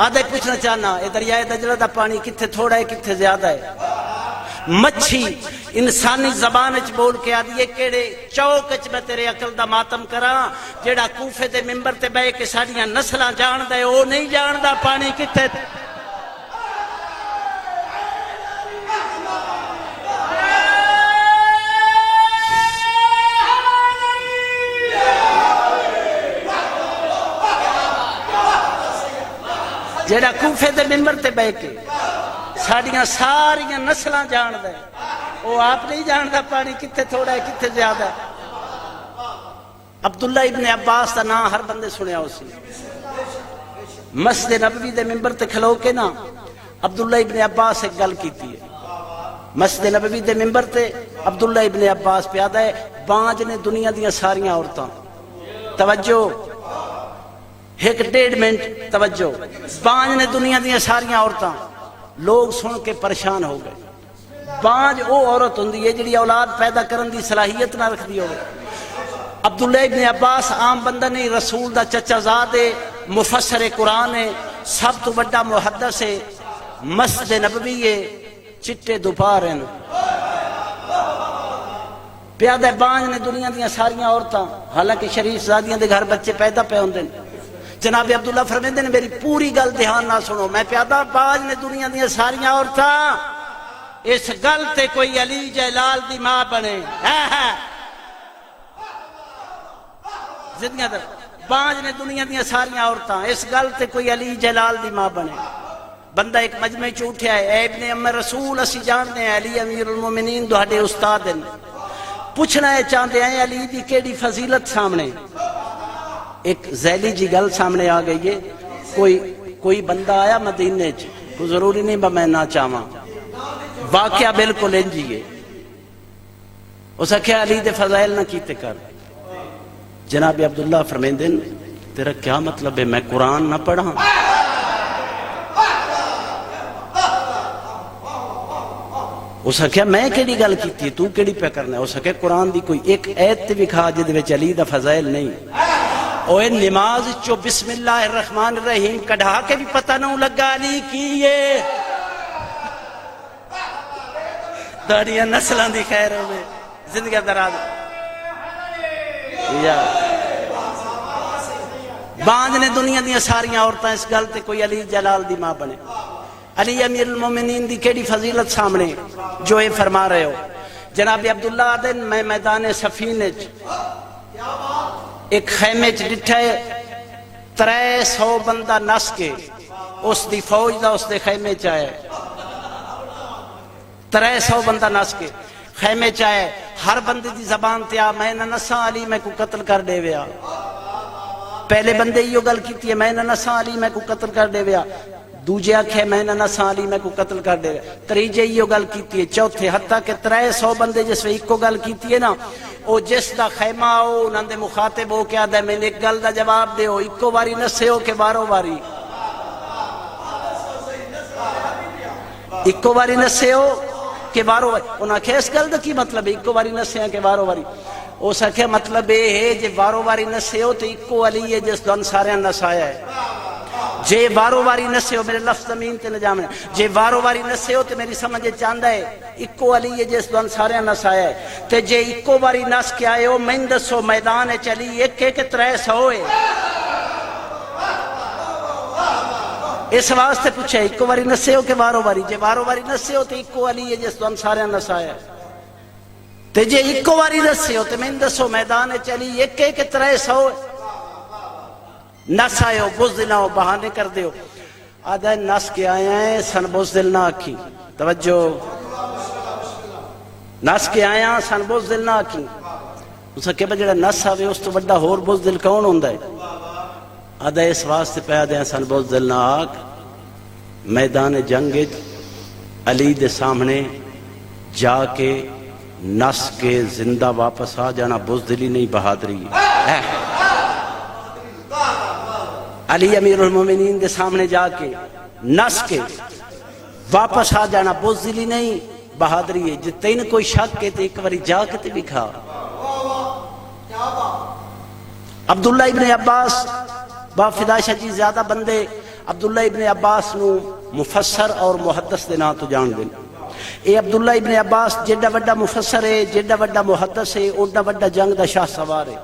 آدھے پوچھنا چاہنا اے دریائے دجلہ دا پانی کتھے تھوڑا ہے کتھے زیادہ ہے؟ مچھی انسانی زبان اچ بول کے آدھیے کیڑے چوک اچ میں تیرے عقل دا ماتم کراں جیڑا کوفے دے ممبر تے بے کے ساڑیاں نسلاں جان دے او نہیں جان دا پانی کتھے جیڑا کوفے دے ممبر تے بے کے ساڑیاں ساریاں نسلاں جان دے وہ آپ نہیں جان دا پانی کتھے تھوڑا ہے کتھے زیادہ ہے۔ عبداللہ ابن عباس دا نام ہر بندے سنیا اسی مسجد نبوی دے ممبر تے کھلو کے نا عبداللہ ابن عباس ایک گل کیتی ہے مسجد نبوی دے ممبر تے عبداللہ ابن عباس پیادہ ہے بانج نے دنیا دیاں ساریاں عورتاں توجہ ایک 1.5 منٹ توجہ بانج نے دنیا دیاں ساریاں عورتاں لوگ سن کے پریشان ہو گئے بانج او عورت ہوندی ہے جڑی اولاد پیدا کرن دی صلاحیت نہ رکھ دی ہوگی عبداللہ ابن عباس عام بندہ نہیں رسول دا چچا زاد ہے مفسر قرآن ہے سب تو بڑا محدث ہے مسجد نبوی ہے چٹے دوپہر ہیں پیادہ بانج نے دنیا دیاں ساریاں عورتاں حالانکہ شریف زادیاں دے گھر بچے پیدا پہ ہوندے جناب عبداللہ فرمیندے نے میری پوری گل دھیان نہ سنو میں پیادہ باج نے دنیا دیاں ساریاں عورتاں اس گل تے کوئی علی جلال دی ماں بنے زندگیاں در باج نے دنیا دیاں ساریاں عورتاں اس گل تے کوئی علی جلال دی ماں بنے بندہ ایک مجمع چوٹھیا ہے اے ابن ام رسول اسی جانتے ہیں علی امیر المومنین دوہاڑے استاد ہیں پوچھنا ہے چاہتے ہیں علی دی کیڑی فضیلت سامنے ایک ذیلی جی گل سامنے آ گئی ہے کوئی بندہ آیا مدینے چ کوئی ضروری نہیں میں نہ چاہواں واقعہ بالکل انجی ہے اس آخیا علی دے فضائل نہ کیتے کر جناب عبداللہ فرمیندے تیرا کیا مطلب ہے میں قرآن نہ پڑھا اس آخیا میں کیڑی گل کیتی تو کیڑی پہ کرنا ہے اس آخیا قرآن دی کوئی ایک ایت تے وکھا جے وچ علی دا فضائل نہیں اوے نماز چو بسم اللہ الرحمن الرحیم کڑھا کے بھی پتہ نہ لگا علی کی یہ داڑیاں نسلاں دی خیر ہوئے زندگی دراز یا بانج نے دنیا دیاں ساریاں عورتاں اس گل تے کوئی علی جلال دی ماں بنے علی امیر المومنین دی کیڑی فضیلت سامنے جو یہ فرما رہے ہو جناب عبداللہ دن میں میدان صفین ایک خیمے چ ڈٹھا ہے 300 بندہ نس کے اس دی فوج دا اس دے خیمے چ آئے 300 بندہ نس کے خیمے چ آئے ہر بندے دی زبان تے آ میں نہ نساں علی میں کو قتل کر دے ویا پہلے بندے یہ گل کیتی ہے میں نہ نساں علی میں کو قتل کر دے ویا دوجے آکھے میں نہ نساں علی میں کو قتل کر دے ویا تریجے یہ گل کیتی ہے چوتھے حتیٰ کہ 300 بندے جس وے ایک گل کیتی ہے نا او جس دا خیمہ ہو انہاں دے مخاطب ہو کیا دے میں نے ایک گل دا جواب دے ہو ایکو باری نسے ہو کہ بارو باری ایکو باری نسے ہو کہ بارو باری انہاں کہ اس گل دا کی مطلب ہے ایکو باری نسے ہیں کہ بارو باری او سکھے مطلب ہے جے بارو باری نسے ہو تو ایکو علی ہے جس دن سارے نسایا ہے جے بارو باری نسے ہو میرے لفظ زمین تے نجامنے جے بارو باری نسے ہو تو میری سمجھے چاندہ ہے اکو علی ہے جس دن سارے نسایا ہے تے جے اکو باری نس کے آئے ہو میں دسو میدان چلی ایک ایک 300 ہے اس واسطے پوچھے اکو باری نسے ہو کہ بارو باری جے بارو باری نسے ہو تو اکو علی ہے جس دن سارے نسایا ہے تے جے اکو باری نسے ہو تو میں دسو میدان چلی ایک ایک 300 ہے نس آئے ہو بزدل نہ ہو بہانے کر دے ہو آدھا نس کے آئے ہیں سن بزدل نہ آکھی توجہ نس کے آئے ہیں سن بزدل نہ آکھی اس کے بعد جڑا نس آوے اس تو بڑا ہور بزدل کون ہوندہ ہے آدھا اس واسطے پہ آدھے ہیں سن بزدل نہ آکھ میدان جنگ علی دے سامنے جا کے نس کے زندہ واپس آ جانا بزدلی نہیں بہادری ہے علی امیر المومنین دے سامنے جا کے نس کے واپس آ جانا بزدلی نہیں بہادری ہے جے تین کوئی شک کے تے ایک باری جا کے تے بکھا عبداللہ ابن عباس با فدا شاہ جی زیادہ بندے عبداللہ ابن عباس نو مفسر اور محدث دے نام تو جان دیں. اے عبداللہ ابن عباس جیڈا وڈا مفسر ہے، جیڈا وڈا محدث ہے، اوڈا وڈا جنگ دا شاہ سوار ہے.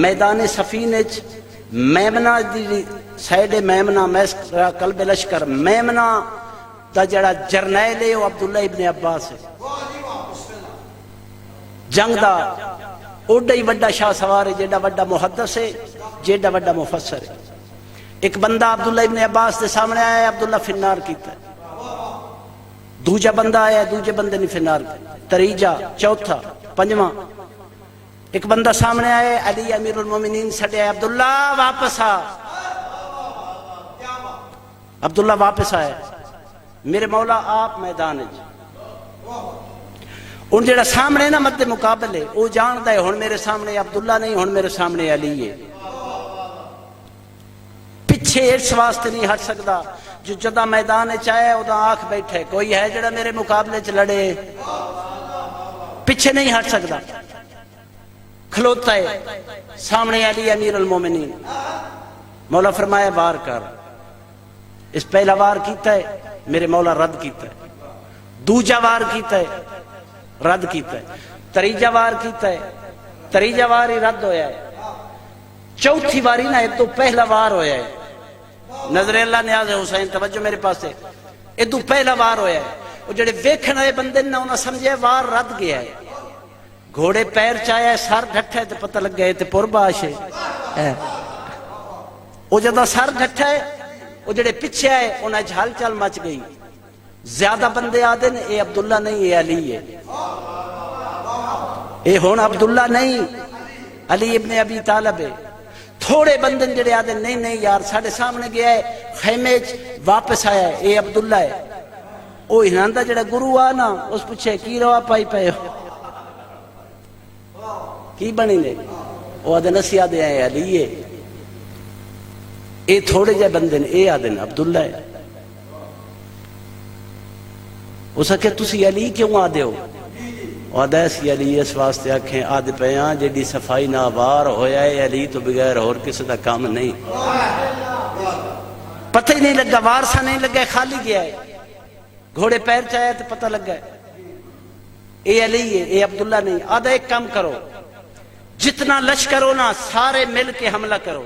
میدان صفین وچ میمنہ دی سائڈ میمنہ قلب لشکر میمنہ دا جڑا جرنیل ہے وہ عبداللہ ابن عباس ہے. جنگ دا اوڈا ہی وڈا شاہ سوار ہے، جیڈا وڈا محدث ہے، جیڈا وڈا مفسر ہے. ایک بندہ عبداللہ ابن عباس دے سامنے آیا ہے، عبداللہ فنار کیتا ہے. دوجا بندہ آیا ہے، دوجے بندے نے فنار کیتا. تریجا، چوتھا، پنجواں. ایک بندہ سامنے آیا ہے، علی امیر المومنین سڑے آئے، عبداللہ واپس آ. عبداللہ واپس آئے، میرے مولا آپ میدان ہے. ان جڑا سامنے نا مد مقابلے وہ جانتا ہے ہن میرے سامنے عبداللہ نہیں، ہن میرے سامنے علی ہے. پیچھے اس واسطے نہیں ہٹ سکتا جو جدہ میدان چاہے ادا آنکھ بیٹھے کوئی ہے جڑا میرے مقابلے چ لڑے، پیچھے نہیں ہٹ سکتا، کھلوتا ہے سامنے علی امیر المومنین. مولا فرمایا وار کر. اس پہلا وار کیتا ہے، میرے مولا رد کیتا ہے. دوجا وار کیتا ہے، رد کیتا ہے. تریجا وار کیتا ہے، تریجا وار ہی رد ہویا ہے. چوتھی واری نا ایک تو پہلا وار ہویا ہے. نظر اللہ نیاز حسین توجہ میرے پاس ہے. ایک تو پہلا وار ہویا ہے. وہ جڑے ویکھن آئے بندے نے انہاں سمجھے وار رد گیا ہے. گھوڑے پیر چاہے سر ڈھٹھا ہے تو پتہ لگ گئے تے پرباش ہے. وہ جدہ سر ڈھٹھا ہے وہ جڑے پیچھے آئے انہیں جھال چال مچ گئی. زیادہ بندے آدھے نے اے عبداللہ نہیں اے علی ہے. اے ہون عبداللہ نہیں علی ابن ابی طالب ہے. تھوڑے بندے جڑے آدھے نہیں نہیں یار ساڑھے سامنے گیا ہے خیمے واپس آیا ہے اے عبداللہ ہے. او ہناندہ جڑا گروہ آنا اس پوچھے کی روا پائی پائے ہو کی بنی نے؟ وہ آدھے نسی آدھے آئے علی ہے. اے تھوڑے جائے بندے نے اے آدھے عبداللہ ہے. اس کہ تسی علی کیوں آدھے ہو؟ آدھے ایسی علی اس واسطے آکھیں آدھے پیاں جیڈی صفائی ناوار ہویا ہے علی تو بغیر اور کسی دا کام نہیں. پتہ ہی نہیں لگا، وارسا نہیں لگا، خالی گیا ہے. گھوڑے پیر چاہے تو پتہ لگ گئے اے علی ہے اے عبداللہ نہیں. آدھے ایک کام کرو، جتنا لشکر ہو نا سارے مل کے حملہ کرو.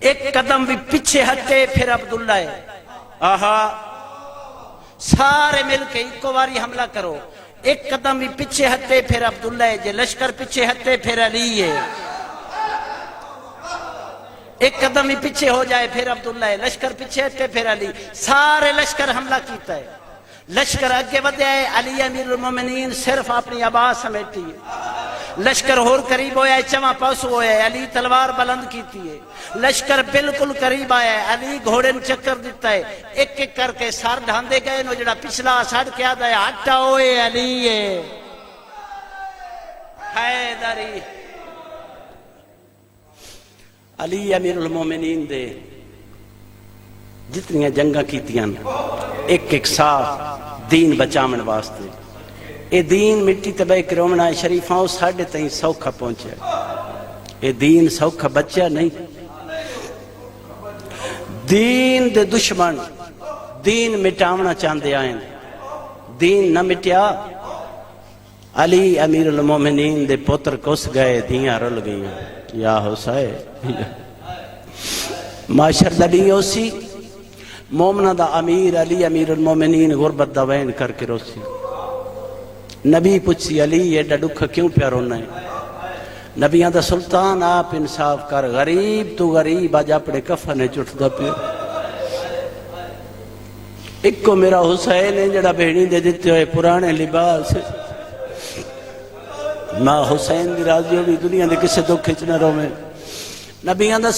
ایک قدم بھی پیچھے ہٹے پھر عبداللہ ہے. آہا سارے مل کے ایک واری حملہ کرو. ایک قدم بھی پیچھے ہٹے پھر عبداللہ ہے. جے لشکر پیچھے ہٹے پھر علی ہے. ایک قدم بھی پیچھے ہو جائے پھر عبداللہ ہے. لشکر پیچھے ہٹے پھر علی. سارے لشکر حملہ کیتا ہے. لشکر اگے ودے ہے، علی امیر المومنین صرف اپنی آواز سمیٹی ہے. لشکر اور قریب ہویا ہے، چواں پاسو ہویا ہے، علی تلوار بلند کیتی ہے. لشکر بالکل قریب آیا ہے، علی گھوڑے نے چکر دیتا ہے. ایک ایک کر کے سار ڈھاندے گئے نو جڑا پچھلا سڑ کے آدھا ہے ہٹا ہوئے علی ہے حیدری. علی امیر المومنین دے جتنی جنگاں کیتیاں ایک ایک صاف دین بچامن واسطے. اے دین مٹی تبہ کرومنا شریفاں ساڑھے تائیں سوکھا پہنچے. اے دین سوکھا بچہ نہیں. دین دے دشمن دین مٹاونا چاندے آئیں، دین نہ مٹیا. علی امیر المومنین دے پتر کس گئے دیاں رل گئیں. یا حسین معاشر دلی ہوسی مومنہ دا امیر علی امیر المومنین غربت دا وین کر کے روسی. نبی پوچھی علی یہ ڈڑکھ کیوں پیار ہونا ہے؟ نبیاں دا سلطان آپ انصاف کر، غریب تو غریب آج اپنے کفنے چٹھ دا پیر. ایک کو میرا حسین ہے جڑا بہنی دے دیتے ہوئے پرانے لباس. ماں حسین دی راضی ہوئی دنیا دے کسے دکھ کھچنا رو میں. نبیاں دا